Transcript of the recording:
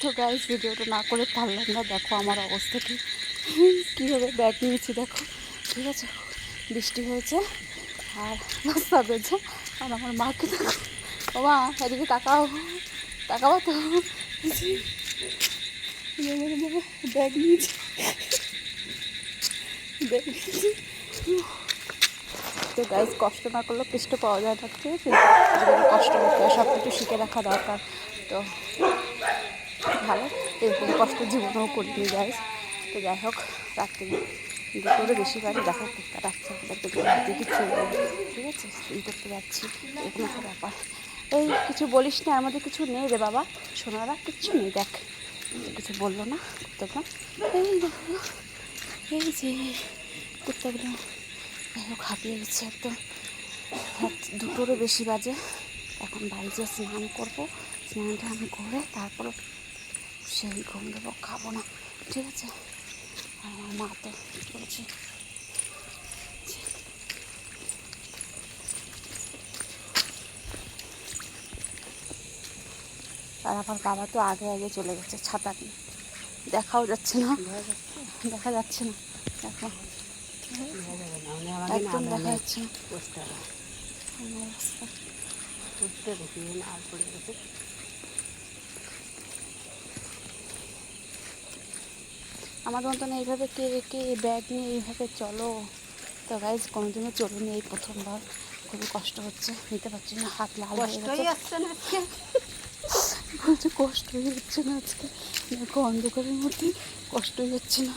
তো গাইস ভিডিওটা না করে পারলাম না। দেখো আমার অবস্থা কি, কীভাবে ব্যাগ নিয়েছি দেখো। ঠিক আছে, বৃষ্টি হয়েছে আর রাস্তা বেজে, আর আমার মাকে দেখো। বাবা এদিকে তাকাও, তাকাবো তো। ব্যাগ নিয়েছি, ব্যাগ নিয়েছি। তো গাইজ কষ্ট না করলে কৃষ্ট পাওয়া যায় না, ঠিক আছে? জীবনে কষ্ট করতে সব কিছু শিখে রাখা দরকার। তো ভালো, এরকম কষ্ট জীবনেও করিনি গাইজ। তো যাই হোক, রাত্রি দুপুরে বেশি বাড়ি দেখো কুত্তা রাখছে আমাদেরকে কিছু, ঠিক আছে? এই করতে যাচ্ছি, এরকম একটা ব্যাপার। এই কিছু বলিস না, আমাদের কিছু নেই রে বাবা, সোনারা কিচ্ছু নেই। দেখ কিছু বললো না কুত্তাটা, এই দেখো এই যে কুত্তাগুলো। যাই হোক হাঁপিয়ে গেছে একদম, দুটোরও বেশি বাজে। এখন বাড়ি যেয়ে স্নান করবো, স্নানটা আমি করে তারপরে সেই ঘুম দেবো, খাবো না, ঠিক আছে? আর আমার মা তো বলছে, আর আমার বাবা তো আগে আগে চলে গেছে ছাতা নিয়ে, দেখাও যাচ্ছে না, দেখা যাচ্ছে না, দেখো একদম দেখা যাচ্ছে না অবস্থা। আমাদের মতন এইভাবে কে কে ব্যাগ নিয়ে এইভাবে চলো? তো গাইজ কোনোদিনও চলুনি, এই প্রথমবার। খুবই কষ্ট হচ্ছে, নিতে পারছি না, হাত লাল হয়ে গেছে। বলছে কষ্টই হচ্ছে না আজকে, দেখো অন্ধকারের মধ্যে কষ্টই হচ্ছে না।